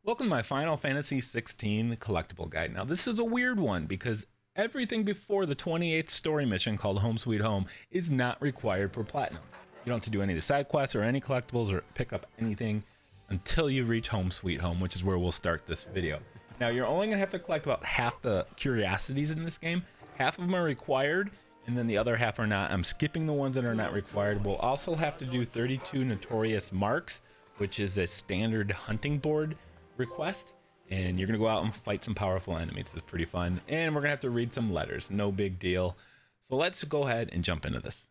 Welcome to my Final Fantasy XVI collectible guide. Now, this is a weird one because everything before the 28th story mission called Home Sweet Home is not required for platinum. You don't have to do any of the side quests or any collectibles or pick up anything until you reach Home Sweet Home, which is where we'll start this video. Now, you're only going to have to collect about half the curiosities in this game. Half of them are required, and then the other half are not. I'm skipping the ones that are not required. We'll also have to do 32 Notorious Marks, which is a standard hunting board request, and you're gonna go out and fight some powerful enemies. It's pretty fun, and we're gonna have to read some letters. No big deal. So let's go ahead and jump into this.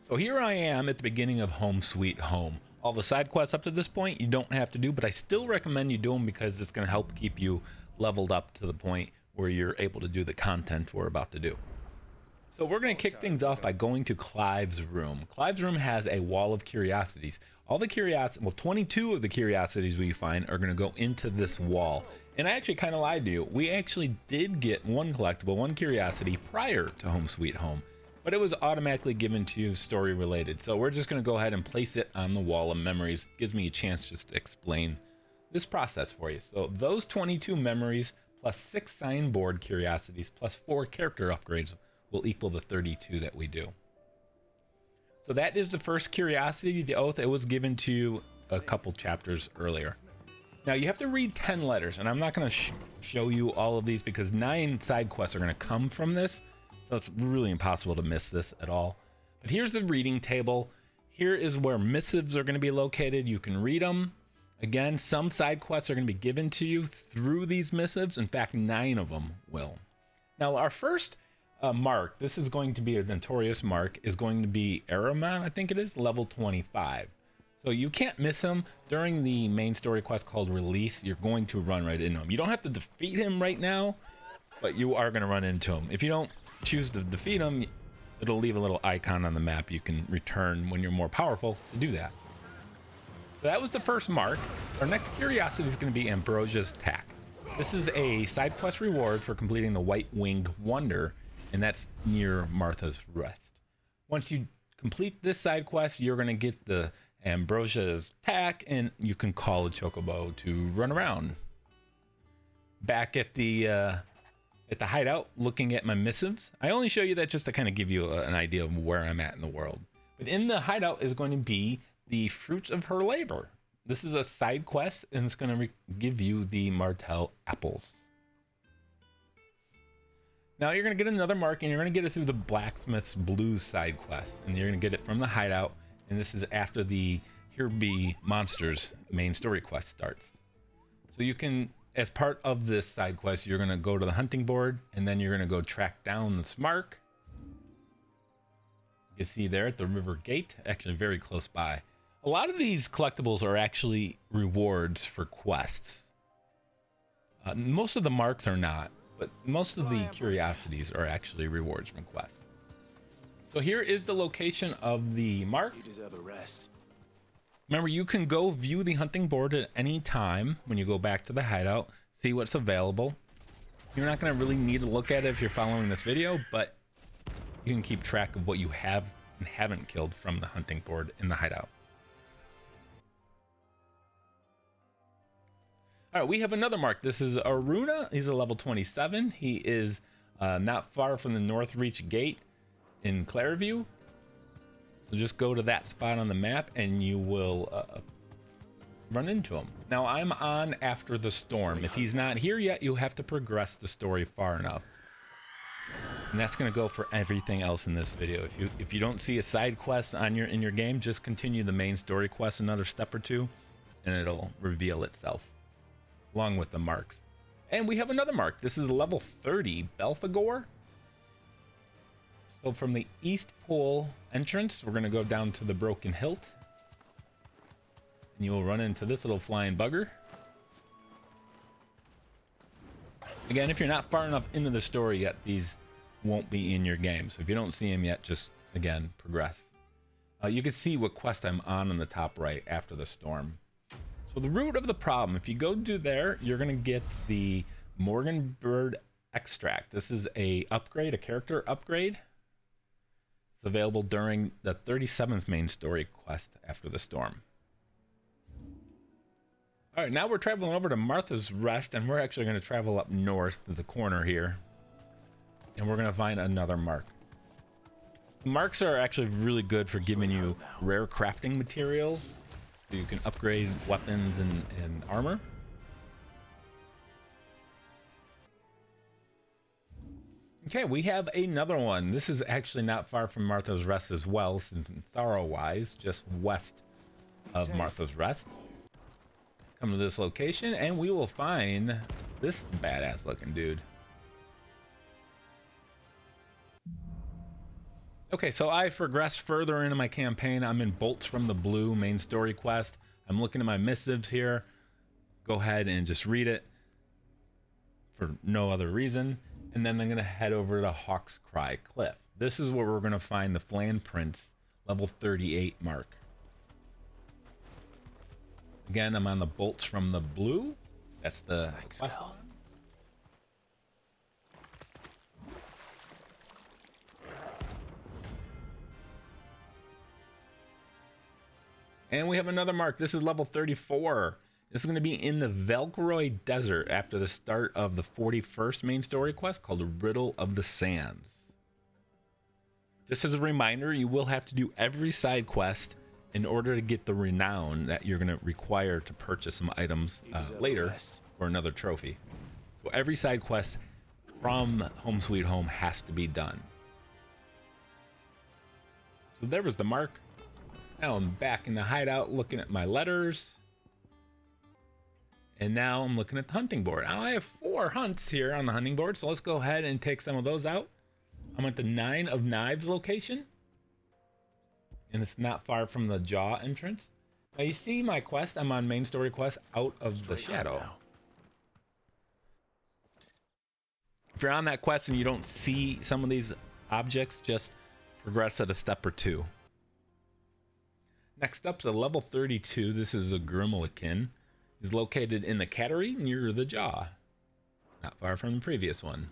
So here I am at the beginning of Home Sweet Home. All the side quests up to this point you don't have to do, but I still recommend you do them because it's gonna help keep you leveled up to the point where you're able to do the content we're about to do. So we're going to kick things off by going to Clive's room. Clive's room has a wall of curiosities. All the curiosities, well, 22 of the curiosities we find are going to go into this wall. And I actually kind of lied to you. We actually did get one collectible, one curiosity prior to Home Sweet Home, but it was automatically given to you story related. So we're just going to go ahead and place it on the wall of memories. Gives me a chance just to explain this process for you. So those 22 memories plus 6 signboard curiosities plus 4 character upgrades will equal the 32 that we do. So that is the first curiosity, the oath. It was given to you a couple chapters earlier. Now you have to read 10 letters, and I'm not going to show you all of these because 9 side quests are going to come from this, so it's really impossible to miss this at all. But here's the reading table. Here is where missives are going to be located. You can read them. Again, some side quests are going to be given to you through these missives. In fact, 9 of them will. Now our first mark, this is going to be a Notorious Mark, is going to be Ahriman, I think it is, level 25. So you can't miss him during the main story quest called Release. You're going to run right into him. You don't have to defeat him right now, but you are going to run into him. If you don't choose to defeat him, it'll leave a little icon on the map you can return when you're more powerful to do that. So that was the first mark. Our next curiosity is going to be Ambrosia's Tack. This is a side quest reward for completing the White Winged Wonder, and that's near Martha's Rest. Once you complete this side quest, you're going to get the Ambrosia's Tack, and you can call a chocobo to run around. Back at the hideout, looking at my missives. I only show you that just to kind of give you an idea of where I'm at in the world. But in the hideout is going to be the fruits of her labor. This is a side quest, and it's going to give you the Martelle apples. Now you're going to get another mark, and you're going to get it through the Blacksmith's Blues side quest, and you're going to get it from the hideout, and this is after the Here Be Monsters main story quest starts. So you can, as part of this side quest, you're going to go to the hunting board, and then you're going to go track down this mark. You see there at the river gate, actually very close by. A lot of these collectibles are actually rewards for quests. Most of the marks are not, but most of the curiosities are actually rewards from quests. So here is the location of the mark. You deserve a rest. Remember, you can go view the hunting board at any time when you go back to the hideout, see what's available. You're not going to really need to look at it if you're following this video, but you can keep track of what you have and haven't killed from the hunting board in the hideout. All right, we have another mark. This is Aruna. He's a level 27. He is not far from the North Reach Gate in Clareview. So just go to that spot on the map and you will run into him. Now I'm on After the Storm. If he's not here yet, you have to progress the story far enough. And that's going to go for everything else in this video. If you don't see a side quest in your game, just continue the main story quest another step or two, and it'll reveal itself, along with the marks. And we have another mark. This is level 30, Belphegor. So from the East Pole entrance, we're going to go down to the Broken Hilt. And you will run into this little flying bugger. Again, if you're not far enough into the story yet, these won't be in your game. So if you don't see them yet, just, again, progress. You can see what quest I'm on the top right, After the Storm. So the root of the problem, if you go to there, you're going to get the Morganbeard extract. This is a upgrade, a character upgrade. It's available during the 37th main story quest, After the Storm. All right, now we're traveling over to Martha's Rest, and we're actually going to travel up north to the corner here, and we're going to find another mark. Marks are actually really good for giving you rare crafting materials, so you can upgrade weapons and armor. Okay, we have another one. This is actually not far from Martha's Rest as well, since sorrow-wise, just west of Martha's Rest. Come to this location, and we will find this badass looking dude. Okay, so I've progressed further into my campaign. I'm in Bolts from the Blue main story quest. I'm looking at my missives here. Go ahead and just read it for no other reason. And then I'm going to head over to Hawk's Cry Cliff. This is where we're going to find the Flan Prince level 38 mark. Again, I'm on the Bolts from the Blue. That's the quest. And we have another mark. This is level 34. This is going to be in the Velcroy Desert after the start of the 41st main story quest called the Riddle of the Sands. Just as a reminder, you will have to do every side quest in order to get the renown that you're going to require to purchase some items later for another trophy. So every side quest from Home Sweet Home has to be done. So there was the mark. Now I'm back in the hideout looking at my letters. And now I'm looking at the hunting board. Now I have 4 hunts here on the hunting board, so let's go ahead and take some of those out. I'm at the 9 of Knives location. And it's not far from the Jaw entrance. Now you see my quest. I'm on main story quest Out of the Shadow. If you're on that quest and you don't see some of these objects, just progress at a step or 2. Next up is a level 32. This is a Grimalkin. He's located in the Cattery near the Jaw. Not far from the previous one.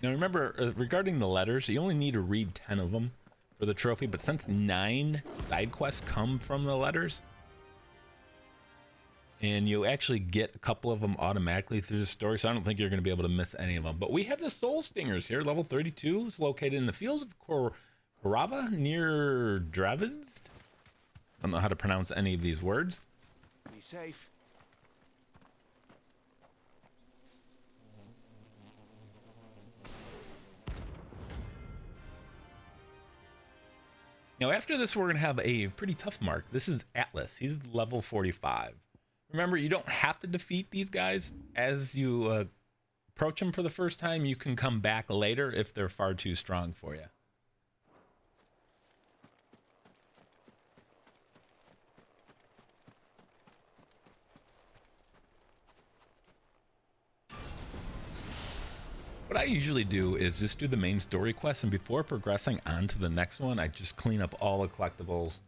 Now remember, regarding the letters, you only need to read 10 of them for the trophy, but since 9 side quests come from the letters, and you actually get a couple of them automatically through the story, so I don't think you're going to be able to miss any of them. But we have the Soul Stingers here, level 32. It's located in the fields of Korava near Dravenst. I don't know how to pronounce any of these words. Be safe. Now after this, we're going to have a pretty tough mark. This is Atlas. He's level 45. Remember, you don't have to defeat these guys as you approach them for the first time. You can come back later if they're far too strong for you. What I usually do is just do the main story quest, and before progressing on to the next one, I just clean up all the collectibles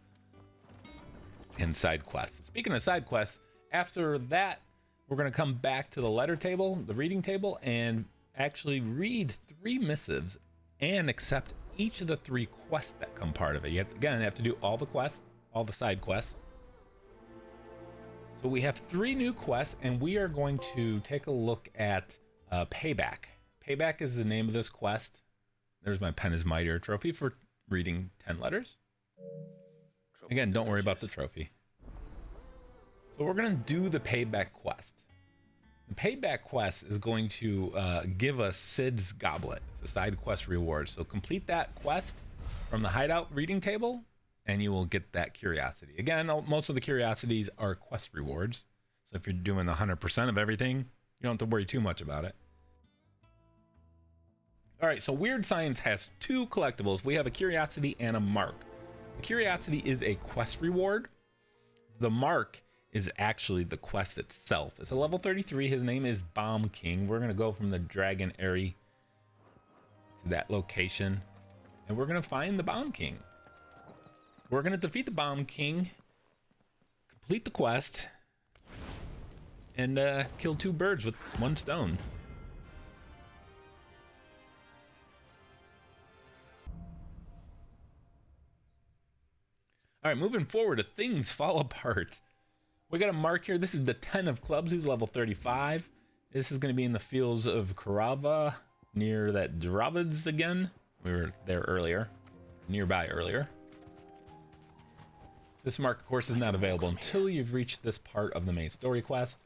and side quests. Speaking of side quests, after that, we're going to come back to the letter table, the reading table, and actually read 3 missives and accept each of the 3 quests that come part of it. You have to do all the quests, all the side quests. So we have 3 new quests, and we are going to take a look at Payback. Payback is the name of this quest. There's my Pen is Mightier trophy for reading 10 letters. Again, don't worry about the trophy. So we're going to do the Payback quest. The Payback quest is going to give us Sid's Goblet. It's a side quest reward. So complete that quest from the hideout reading table, and you will get that curiosity. Again, most of the curiosities are quest rewards. So if you're doing the 100% of everything, you don't have to worry too much about it. All right, so Weird Science has 2 collectibles. We have a Curiosity and a Mark. The Curiosity is a quest reward. The Mark is actually the quest itself. It's a level 33. His name is Bomb King. We're going to go from the Dragon Airy to that location, and we're going to find the Bomb King. We're going to defeat the Bomb King, complete the quest, and kill 2 birds with 1 stone. All right, moving forward, things fall apart. We got a mark here. This is the 10 of clubs, who's level 35. This is going to be in the fields of Karava, near that Dravids again. We were there earlier, nearby earlier. This mark, of course, is not available until you've reached this part of the main story quest.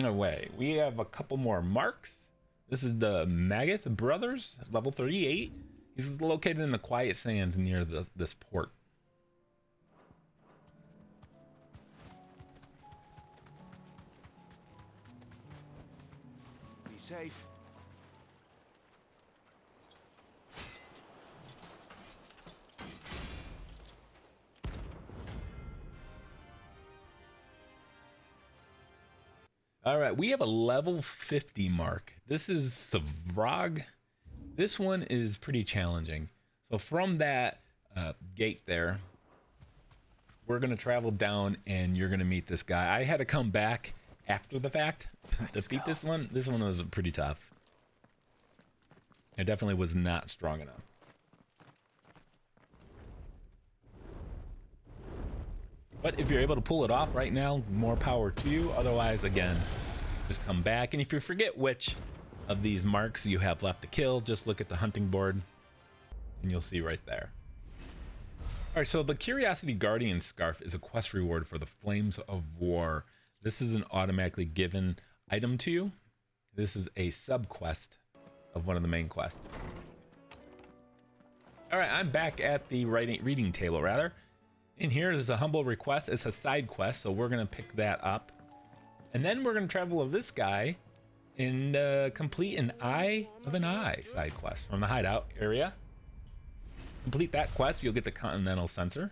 No way. We have a couple more marks. This is the Mageth brothers, level 38. He's located in the quiet sands near this port. Be safe. All right, we have a level 50 mark. This is Svarog. This one is pretty challenging. So from that gate there, we're going to travel down and you're going to meet this guy. I had to come back after the fact to beat this one. This one was pretty tough. I definitely was not strong enough. But if you're able to pull it off right now, more power to you. Otherwise, again, just come back. And if you forget which of these marks you have left to kill, just look at the hunting board and you'll see right there. All right, so the Curiosity Guardian Scarf is a quest reward for the Flames of War. This is an automatically given item to you. This is a sub-quest of one of the main quests. All right, I'm back at the reading table, rather. In here is a humble request. It's a side quest, so we're going to pick that up. And then we're going to travel with this guy and complete an Eye of an Eye side quest from the hideout area. Complete that quest, you'll get the Continental Censer.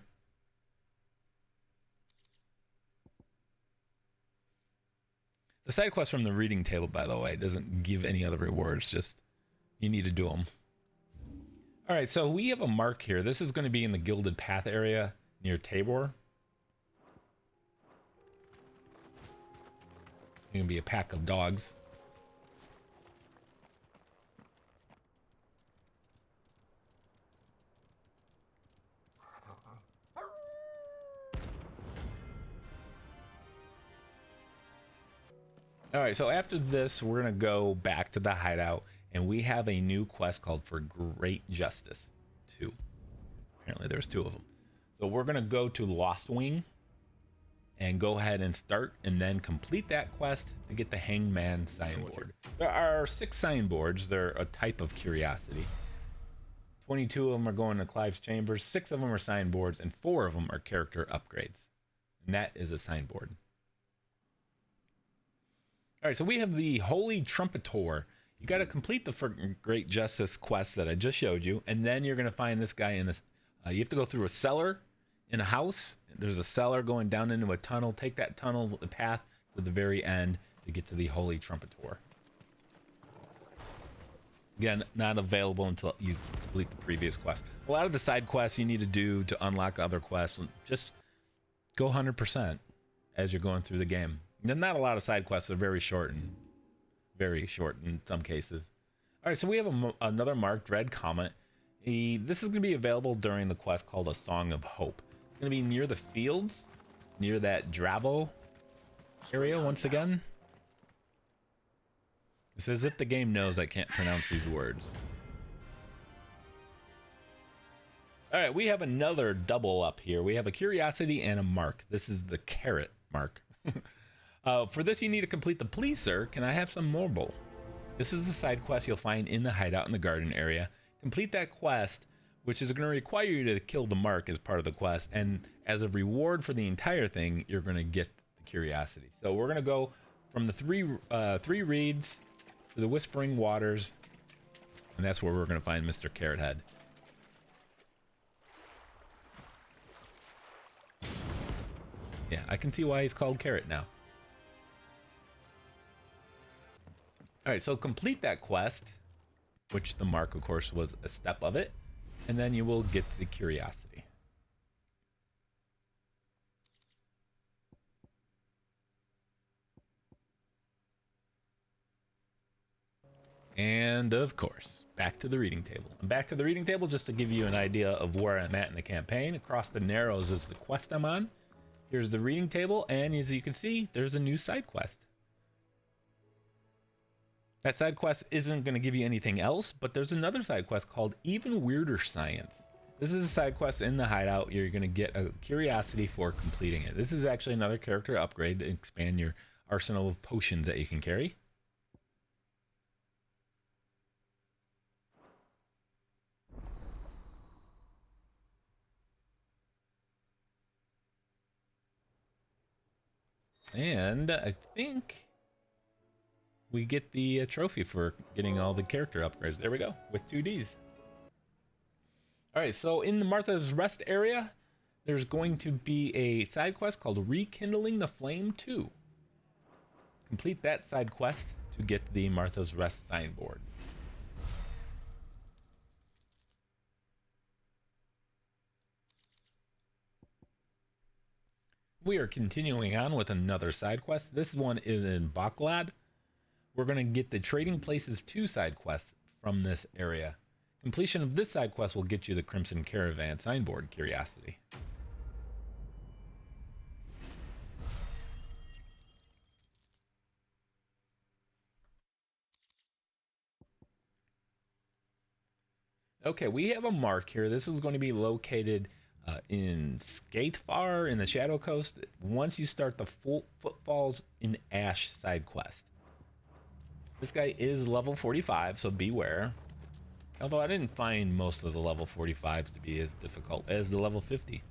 The side quest from the reading table, by the way, doesn't give any other rewards, just you need to do them. All right, so we have a mark here. This is going to be in the Gilded Path area near Tabor. It's going to be a pack of dogs. All right, so after this, we're going to go back to the hideout, and we have a new quest called For Great Justice 2. Apparently there's 2 of them. So we're going to go to Lost Wing and go ahead and start and then complete that quest to get the Hangman signboard. There are 6 signboards. They're a type of curiosity. 22 of them are going to Clive's Chambers, 6 of them are signboards, and 4 of them are character upgrades. And that is a signboard. All right, so we have the Holy Trumpitour. You got to complete the For Great Justice quest that I just showed you, and then you're going to find this guy in this. You have to go through a cellar in a house. There's a cellar going down into a tunnel. Take that tunnel, the path to the very end to get to the Holy Trumpitour. Again, not available until you complete the previous quest. A lot of the side quests you need to do to unlock other quests, just go 100% as you're going through the game. There's not a lot of side quests. They're very short in some cases. All right, so we have another mark, Dread Comet. This is going to be available during the quest called A Song of Hope. It's going to be near the fields, near that Dravo area once again. It's as if the game knows I can't pronounce these words. All right, we have another double up here. We have a Curiosity and a mark. This is the Carrot mark. For this, you need to complete the Pleaser. Can I have some marble? This is the side quest you'll find in the hideout in the garden area. Complete that quest, which is going to require you to kill the mark as part of the quest. And as a reward for the entire thing, you're going to get the Curiosity. So we're going to go from the three reeds to the Whispering Waters. And that's where we're going to find Mr. Carrot Head. Yeah, I can see why he's called Carrot now. All right, so complete that quest, which the mark, of course, was a step of it, and then you will get the Curiosity. And of course, back to the reading table. And back to the reading table just to give you an idea of where I'm at in the campaign. Across the Narrows is the quest I'm on. Here's the reading table, and as you can see, there's a new side quest. That side quest isn't going to give you anything else, but there's another side quest called Even Weirder Science. This is a side quest in the hideout. You're going to get a curiosity for completing it. This is actually another character upgrade to expand your arsenal of potions that you can carry. And I think we get the trophy for getting all the character upgrades. There we go, with 2 Ds. All right, so in the Martha's Rest area, there's going to be a side quest called Rekindling the Flame 2. Complete that side quest to get the Martha's Rest signboard. We are continuing on with another side quest. This one is in Baklad. We're going to get the Trading Places 2 side quest from this area. Completion of this side quest will get you the Crimson Caravan signboard curiosity. Okay, we have a mark here. This is going to be located in Skaithfar in the Shadow Coast. Once you start the Footfalls in Ash side quest. This guy is level 45, so beware. Although I didn't find most of the level 45s to be as difficult as the level 50.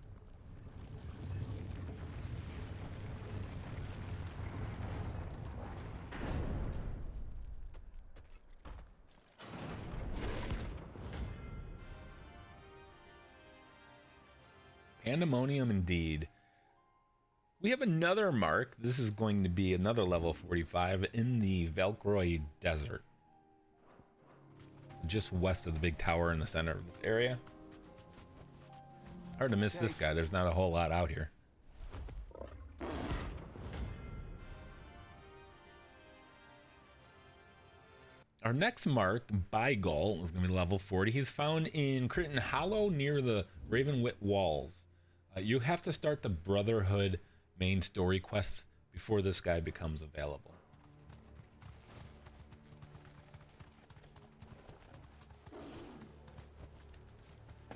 Pandemonium indeed. We have another mark. This is going to be another level 45 in the Valkroy Desert. Just west of the big tower in the center of this area. Hard to miss this guy. There's not a whole lot out here. Our next mark, Bygol, is going to be level 40. He's found in Crichton Hollow near the Ravenwit Walls. You have to start the Brotherhood main story quests before this guy becomes available.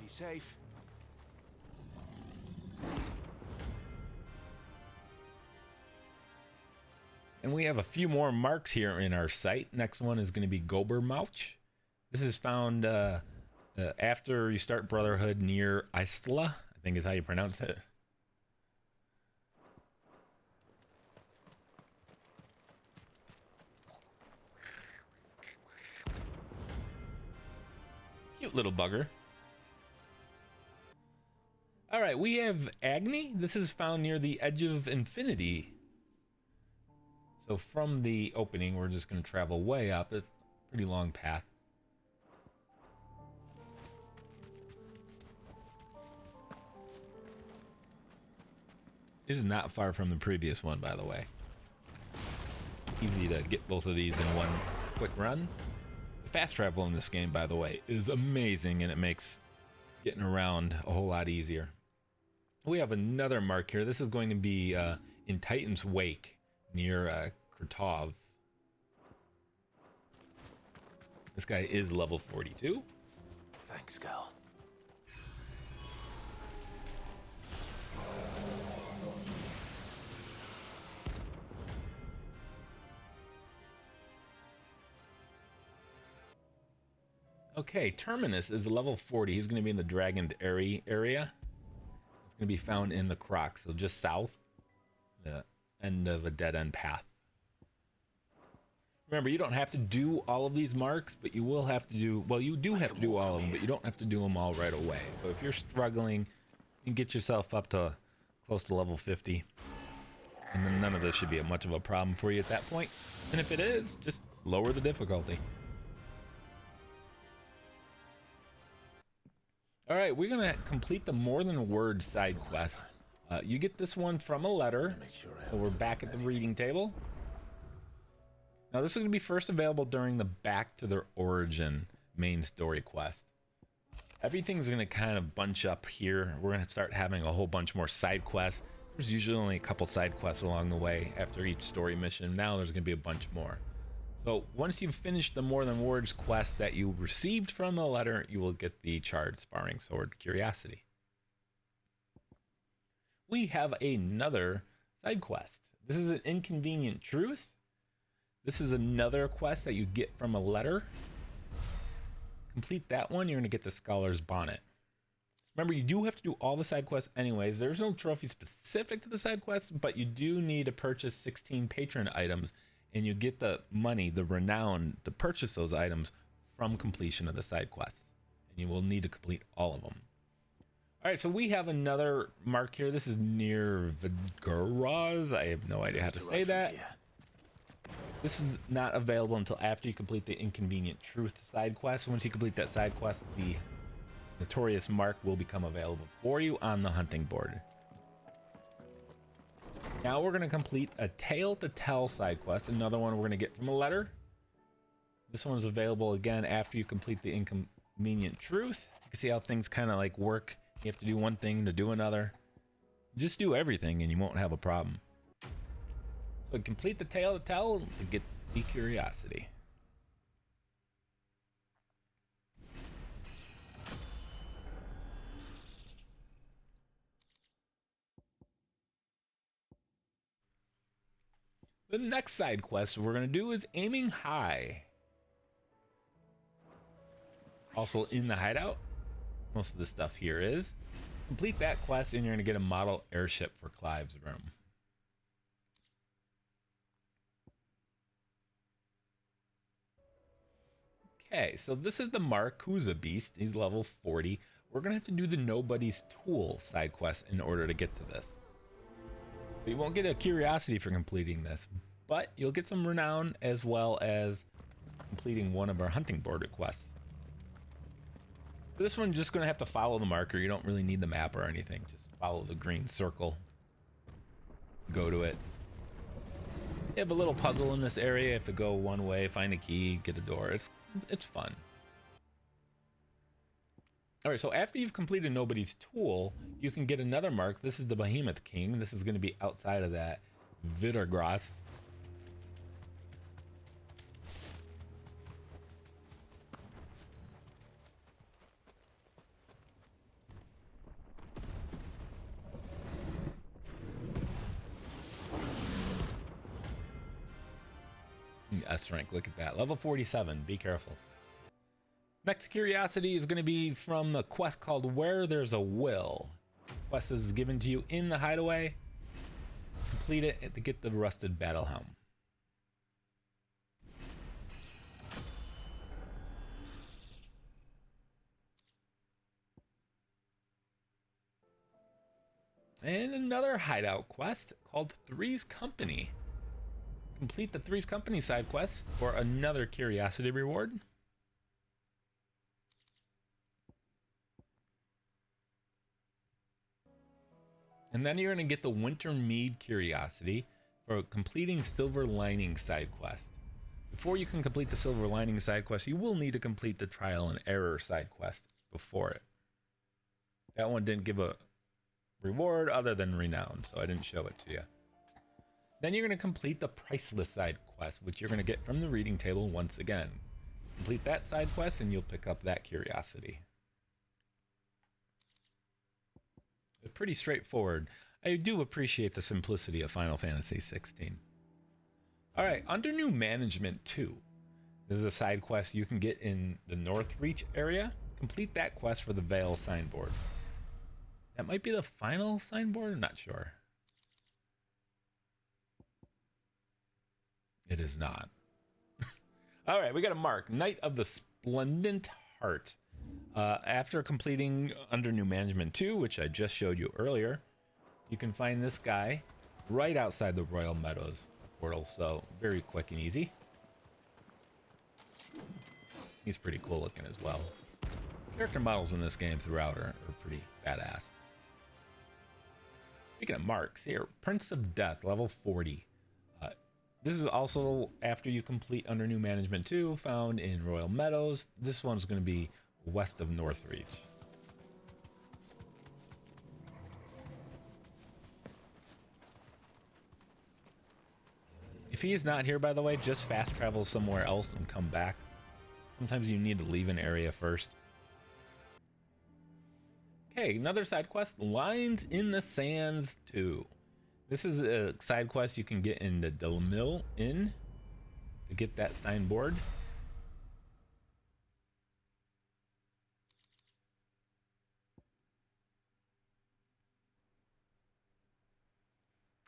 Be safe. And we have a few more marks here in our site. Next one is going to be Gobermouch. This is found after you start Brotherhood near Isla, I think is how you pronounce it. Cute little bugger. All right, we have Agni. This is found near the Edge of Infinity. So from the opening, we're just going to travel way up. It's a pretty long path. This is not far from the previous one, by the way. Easy to get both of these in one quick run. The fast travel in this game, by the way, is amazing, and it makes getting around a whole lot easier. We have another mark here. This is going to be in Titan's Wake near Kurtov. This guy is level 42. Thanks, girl. Okay, Terminus is level 40. He's going to be in the Dragoned area. It's going to be found in the Croc, so just south, the end of a dead-end path. Remember, you don't have to do all of these marks, but you will have to do, well, you do have to do all of them, but you don't have to do them all right away. So if you're struggling, you can get yourself up to close to level 50, and then none of this should be much of a problem for you at that point. And if it is, just lower the difficulty. All right, we're going to complete the More Than a Word side quest. You get this one from a letter. So we're back at the reading table. Now this is going to be first available during the Back to Their Origin main story quest. Everything's going to kind of bunch up here. We're going to start having a whole bunch more side quests. There's usually only a couple side quests along the way after each story mission. Now there's going to be a bunch more. So once you've finished the More Than Words quest that you received from the letter, you will get the Charred Sparring Sword Curiosity. We have another side quest. This is an Inconvenient Truth. This is another quest that you get from a letter. Complete that one, you're going to get the Scholar's Bonnet. Remember, you do have to do all the side quests anyways. There's no trophy specific to the side quests, but you do need to purchase 16 patron items, and you get the money, the renown, to purchase those items from completion of the side quests. And you will need to complete all of them. All right, so we have another mark here. This is near Vigoraz. I have no idea how to say that. This is not available until after you complete the Inconvenient Truth side quest. Once you complete that side quest, the Notorious Mark will become available for you on the hunting board. Now we're going to complete a Tale to Tell side quest, another one we're going to get from a letter. This one is available again after you complete the Inconvenient Truth. You can see how things kind of like work. You have to do one thing to do another. Just do everything and you won't have a problem. So complete the Tale to Tell to get the Curiosity. The next side quest we're going to do is Aiming High. Also in the hideout. Most of the stuff here is. Complete that quest and you're going to get a model airship for Clive's room. Okay, so this is the Marcusa Beast. He's level 40. We're going to have to do the Nobody's Tool side quest in order to get to this. So you won't get a Curiosity for completing this, but you'll get some renown as well as completing one of our hunting board quests. For this one, just going to have to follow the marker. You don't really need the map or anything. Just follow the green circle. Go to it. You have a little puzzle in this area. You have to go one way, find a key, get a door. It's fun. All right, so after you've completed Nobody's Tool, you can get another mark. This is the Behemoth King. This is going to be outside of that Vidergras. S rank, look at that. Level 47, be careful. Next Curiosity is going to be from the quest called Where There's a Will. Quest is given to you in the hideaway. Complete it to get the Rusted Battle Helm. And another hideout quest called Three's Company. Complete the Three's Company side quest for another Curiosity reward. And then you're going to get the Wintermead Curiosity for completing Silver Lining side quest. Before you can complete the Silver Lining side quest, you will need to complete the Trial and Error side quest before it. That one didn't give a reward other than renown, so I didn't show it to you. Then you're going to complete the Priceless side quest, which you're going to get from the reading table once again. Complete that side quest and you'll pick up that Curiosity. It's pretty straightforward. I do appreciate the simplicity of Final Fantasy XVI. All right, under New Management 2, this is a side quest you can get in the Northreach area. Complete that quest for the Vale Signboard. That might be the final signboard, I'm not sure. It is not. All right, we got a mark. Knight of the Splendent Heart. After completing under New Management 2, which I just showed you earlier, you can find this guy right outside the Royal Meadows portal. So very quick and easy. He's pretty cool looking as well. Character models in this game throughout are pretty badass. Speaking of marks, here, Prince of Death, level 40. This is also after you complete Under New Management 2, found in Royal Meadows. This one's going to be west of Northreach. If he is not here, by the way, just fast travel somewhere else and come back. Sometimes you need to leave an area first. Okay, another side quest, Lines in the Sands 2. This is a side quest you can get in the Delmill Inn to get that signboard.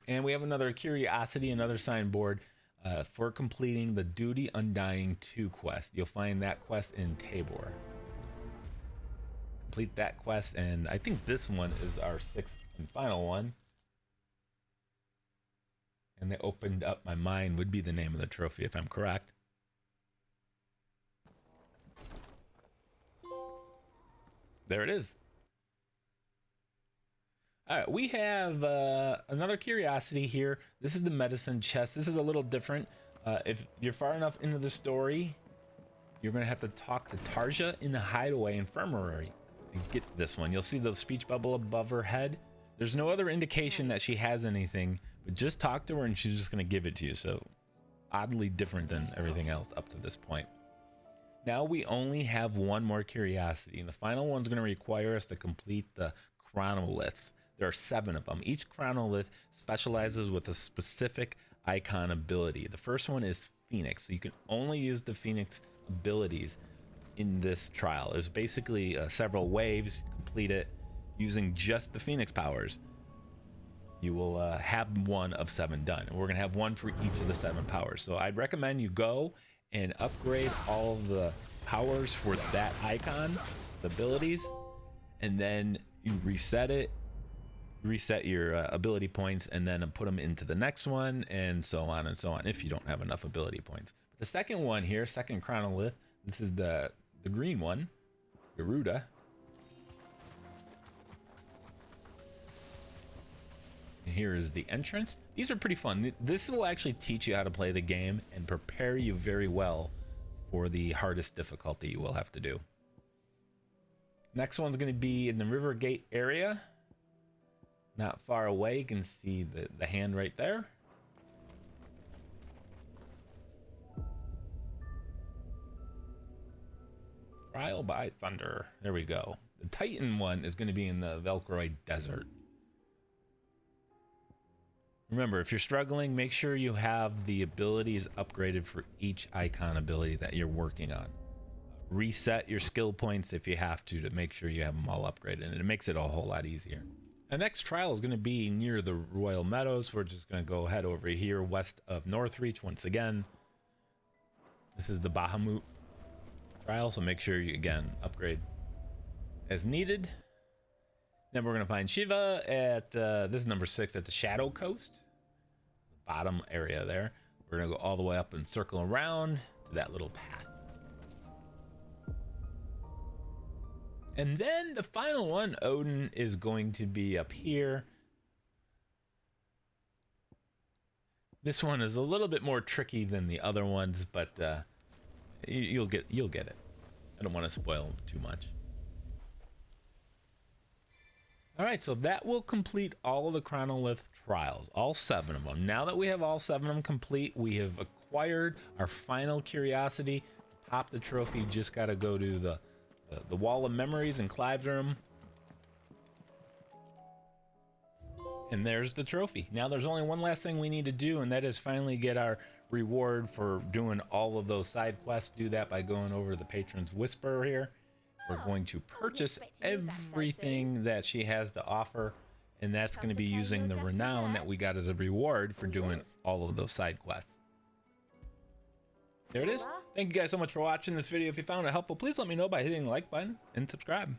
And we have another Curiosity, another signboard for completing the Duty Undying 2 quest. You'll find that quest in Tabor. Complete that quest, and I think this one is our 6th and final one. And They Opened Up My Mind would be the name of the trophy, if I'm correct. There it is. All right, we have another Curiosity here. This is the medicine chest. This is a little different. If you're far enough into the story, you're going to have to talk to Tarja in the Hideaway Infirmary to get this one. You'll see the speech bubble above her head. There's no other indication that she has anything, but just talk to her and she's just going to give it to you. So oddly different than everything else up to this point. Now we only have one more Curiosity, and the final one's going to require us to complete the Chronoliths. There are 7 of them. Each Chronolith specializes with a specific icon ability. The first one is Phoenix. So you can only use the Phoenix abilities in this trial. There's basically several waves. You complete it using just the Phoenix powers. You will have one of 7 done. And we're going to have one for each of the 7 powers. So I'd recommend you go and upgrade all the powers for that icon, the abilities, and then you reset it, reset your ability points, and then put them into the next one, and so on and so on, if you don't have enough ability points. The second one here, second Chronolith, this is the green one, Garuda. Here is the entrance. These are pretty fun. This will actually teach you how to play the game and prepare you very well for the hardest difficulty you will have to do. Next one's going to be in the River Gate area. Not far away. You can see the hand right there. Trial by Thunder. There we go. The Titan one is going to be in the Velcroy Desert. Remember, if you're struggling, make sure you have the abilities upgraded for each icon ability that you're working on. Reset your skill points if you have to make sure you have them all upgraded, and it makes it a whole lot easier. The next trial is going to be near the Royal Meadows. We're just going to go head over here west of Northreach once again. This is the Bahamut trial, so make sure you, again, upgrade as needed. Then we're going to find Shiva at, this is number 6, at the Shadow Coast. The bottom area there. We're going to go all the way up and circle around to that little path. And then the final one, Odin, is going to be up here. This one is a little bit more tricky than the other ones, but you'll get it. I don't want to spoil too much. All right, so that will complete all of the Chronolith trials, all 7 of them. Now that we have all 7 of them complete, we have acquired our final Curiosity. To pop the trophy, you just got to go to the Wall of Memories in Clive's room. And there's the trophy. Now there's only one last thing we need to do, and that is finally get our reward for doing all of those side quests. Do that by going over to the Patron's Whisper here. We're going to purchase everything that she has to offer, and that's going to be using the renown that we got as a reward for doing all of those side quests. There it is. Thank you guys so much for watching this video. If you found it helpful, please let me know by hitting the like button and subscribe.